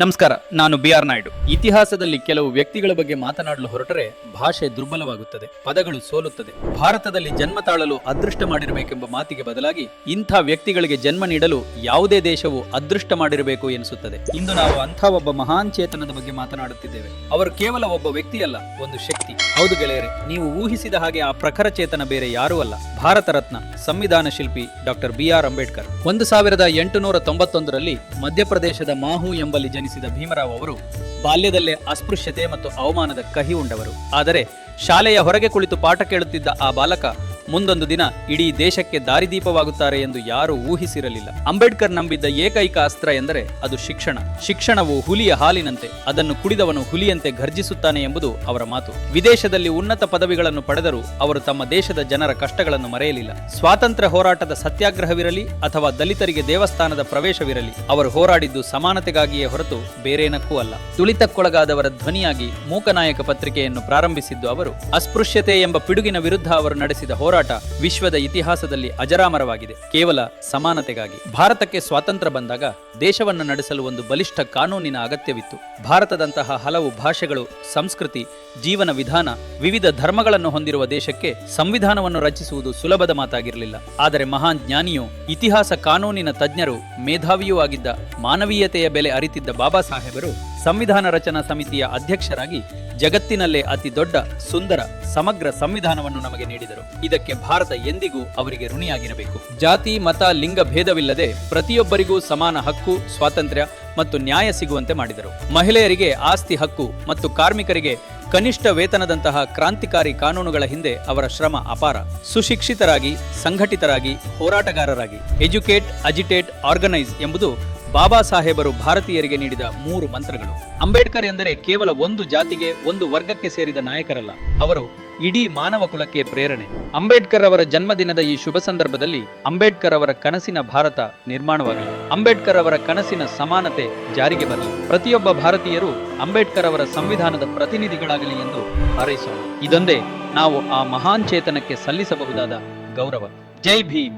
ನಮಸ್ಕಾರ, ನಾನು BR ನಾಯ್ಡು. ಇತಿಹಾಸದಲ್ಲಿ ಕೆಲವು ವ್ಯಕ್ತಿಗಳ ಬಗ್ಗೆ ಮಾತನಾಡಲು ಹೊರಟರೆ ಭಾಷೆ ದುರ್ಬಲವಾಗುತ್ತದೆ, ಪದಗಳು ಸೋಲುತ್ತದೆ. ಭಾರತದಲ್ಲಿ ಜನ್ಮ ತಾಳಲು ಅದೃಷ್ಟ ಮಾಡಿರಬೇಕೆಂಬ ಮಾತಿಗೆ ಬದಲಾಗಿ ಇಂಥ ವ್ಯಕ್ತಿಗಳಿಗೆ ಜನ್ಮ ನೀಡಲು ಯಾವುದೇ ದೇಶವು ಅದೃಷ್ಟ ಮಾಡಿರಬೇಕು ಎನಿಸುತ್ತದೆ. ಇಂದು ನಾವು ಅಂಥ ಒಬ್ಬ ಮಹಾನ್ ಚೇತನದ ಬಗ್ಗೆ ಮಾತನಾಡುತ್ತಿದ್ದೇವೆ. ಅವರು ಕೇವಲ ಒಬ್ಬ ವ್ಯಕ್ತಿಯಲ್ಲ, ಒಂದು ಶಕ್ತಿ. ಹೌದು ಗೆಳೆಯರೆ, ನೀವು ಊಹಿಸಿದ ಹಾಗೆ ಆ ಪ್ರಖರ ಚೇತನ ಬೇರೆ ಯಾರೂ ಅಲ್ಲ, ಭಾರತ ರತ್ನ ಸಂವಿಧಾನ ಶಿಲ್ಪಿ ಡಾಕ್ಟರ್ BR ಅಂಬೇಡ್ಕರ್. 1891ರಲ್ಲಿ ಮಧ್ಯಪ್ರದೇಶದ ಮಾಹು ಎಂಬಲ್ಲಿ ಜನಿಸಿದ ಭೀಮರಾವ್ ಅವರು ಬಾಲ್ಯದಲ್ಲೇ ಅಸ್ಪೃಶ್ಯತೆ ಮತ್ತು ಅವಮಾನದ ಕಹಿ ಉಂಡವರು. ಆದರೆ ಶಾಲೆಯ ಹೊರಗೆ ಕುಳಿತು ಪಾಠ ಕೇಳುತ್ತಿದ್ದ ಆ ಬಾಲಕ ಮುಂದೊಂದು ದಿನ ಇಡೀ ದೇಶಕ್ಕೆ ದಾರಿದೀಪವಾಗುತ್ತಾರೆ ಎಂದು ಯಾರೂ ಊಹಿಸಿರಲಿಲ್ಲ. ಅಂಬೇಡ್ಕರ್ ನಂಬಿದ್ದ ಏಕೈಕ ಅಸ್ತ್ರ ಎಂದರೆ ಅದು ಶಿಕ್ಷಣ. ಶಿಕ್ಷಣವು ಹುಲಿಯ ಹಾಲಿನಂತೆ, ಅದನ್ನು ಕುಡಿದವನು ಹುಲಿಯಂತೆ ಘರ್ಜಿಸುತ್ತಾನೆ ಎಂಬುದು ಅವರ ಮಾತು. ವಿದೇಶದಲ್ಲಿ ಉನ್ನತ ಪದವಿಗಳನ್ನು ಪಡೆದರೂ ಅವರು ತಮ್ಮ ದೇಶದ ಜನರ ಕಷ್ಟಗಳನ್ನು ಮರೆಯಲಿಲ್ಲ. ಸ್ವಾತಂತ್ರ್ಯ ಹೋರಾಟದ ಸತ್ಯಾಗ್ರಹವಿರಲಿ ಅಥವಾ ದಲಿತರಿಗೆ ದೇವಸ್ಥಾನದ ಪ್ರವೇಶವಿರಲಿ, ಅವರು ಹೋರಾಡಿದ್ದು ಸಮಾನತೆಗಾಗಿಯೇ ಹೊರತು ಬೇರೇನಕ್ಕೂ ಅಲ್ಲ. ತುಳಿತಕ್ಕೊಳಗಾದವರ ಧ್ವನಿಯಾಗಿ ಮೂಕನಾಯಕ ಪತ್ರಿಕೆಯನ್ನು ಪ್ರಾರಂಭಿಸಿದ್ದು ಅವರು. ಅಸ್ಪೃಶ್ಯತೆ ಎಂಬ ಪಿಡುಗಿನ ವಿರುದ್ಧ ಅವರು ನಡೆಸಿದ ಹೋರಾಟ ವಿಶ್ವದ ಇತಿಹಾಸದಲ್ಲಿ ಅಜರಾಮರವಾಗಿದೆ, ಕೇವಲ ಸಮಾನತೆಗಾಗಿ. ಭಾರತಕ್ಕೆ ಸ್ವಾತಂತ್ರ್ಯ ಬಂದಾಗ ದೇಶವನ್ನು ನಡೆಸಲು ಒಂದು ಬಲಿಷ್ಠ ಕಾನೂನಿನ ಅಗತ್ಯವಿತ್ತು. ಭಾರತದಂತಹ ಹಲವು ಭಾಷೆಗಳು, ಸಂಸ್ಕೃತಿ, ಜೀವನ ವಿಧಾನ, ವಿವಿಧ ಧರ್ಮಗಳನ್ನು ಹೊಂದಿರುವ ದೇಶಕ್ಕೆ ಸಂವಿಧಾನವನ್ನು ರಚಿಸುವುದು ಸುಲಭದ ಮಾತಾಗಿರಲಿಲ್ಲ. ಆದರೆ ಮಹಾನ್ ಜ್ಞಾನಿಯೂ ಇತಿಹಾಸ ಕಾನೂನಿನ ತಜ್ಞರು, ಮೇಧಾವಿಯೂ ಆಗಿದ್ದ, ಮಾನವೀಯತೆಯ ಬೆಲೆ ಅರಿತಿದ್ದ ಬಾಬಾ ಸಾಹೇಬರು ಸಂವಿಧಾನ ರಚನಾ ಸಮಿತಿಯ ಅಧ್ಯಕ್ಷರಾಗಿ ಜಗತ್ತಿನಲ್ಲೇ ಅತಿ ದೊಡ್ಡ, ಸುಂದರ, ಸಮಗ್ರ ಸಂವಿಧಾನವನ್ನು ನಮಗೆ ನೀಡಿದರು. ಇದಕ್ಕೆ ಭಾರತ ಎಂದಿಗೂ ಅವರಿಗೆ ಋಣಿಯಾಗಿರಬೇಕು. ಜಾತಿ, ಮತ, ಲಿಂಗ ಭೇದವಿಲ್ಲದೆ ಪ್ರತಿಯೊಬ್ಬರಿಗೂ ಸಮಾನ ಹಕ್ಕು, ಸ್ವಾತಂತ್ರ್ಯ ಮತ್ತು ನ್ಯಾಯ ಸಿಗುವಂತೆ ಮಾಡಿದರು. ಮಹಿಳೆಯರಿಗೆ ಆಸ್ತಿ ಹಕ್ಕು ಮತ್ತು ಕಾರ್ಮಿಕರಿಗೆ ಕನಿಷ್ಠ ವೇತನದಂತಹ ಕ್ರಾಂತಿಕಾರಿ ಕಾನೂನುಗಳ ಹಿಂದೆ ಅವರ ಶ್ರಮ ಅಪಾರ. ಸುಶಿಕ್ಷಿತರಾಗಿ, ಸಂಘಟಿತರಾಗಿ, ಹೋರಾಟಗಾರರಾಗಿ. ಎಜುಕೇಟ್, ಅಜಿಟೇಟ್, ಆರ್ಗನೈಸ್ ಎಂಬುದು ಬಾಬಾ ಸಾಹೇಬರು ಭಾರತೀಯರಿಗೆ ನೀಡಿದ 3 ಮಂತ್ರಗಳು. ಅಂಬೇಡ್ಕರ್ ಎಂದರೆ ಕೇವಲ ಒಂದು ಜಾತಿಗೆ, ಒಂದು ವರ್ಗಕ್ಕೆ ಸೇರಿದ ನಾಯಕರಲ್ಲ, ಅವರು ಇಡೀ ಮಾನವ ಕುಲಕ್ಕೆ ಪ್ರೇರಣೆ. ಅಂಬೇಡ್ಕರ್ ಅವರ ಜನ್ಮದಿನದ ಈ ಶುಭ ಸಂದರ್ಭದಲ್ಲಿ ಅಂಬೇಡ್ಕರ್ ಅವರ ಕನಸಿನ ಭಾರತ ನಿರ್ಮಾಣವಾಗಲಿ, ಅಂಬೇಡ್ಕರ್ ಅವರ ಕನಸಿನ ಸಮಾನತೆ ಜಾರಿಗೆ ಬರಲಿ. ಪ್ರತಿಯೊಬ್ಬ ಭಾರತೀಯರು ಅಂಬೇಡ್ಕರ್ ಅವರ ಸಂವಿಧಾನದ ಪ್ರತಿನಿಧಿಗಳಾಗಲಿ ಎಂದು ಹಾರೈಸೋಣ. ಇದೊಂದೇ ನಾವು ಆ ಮಹಾನ್ ಚೇತನಕ್ಕೆ ಸಲ್ಲಿಸಬಹುದಾದ ಗೌರವ. ಜೈ ಭೀಮ್.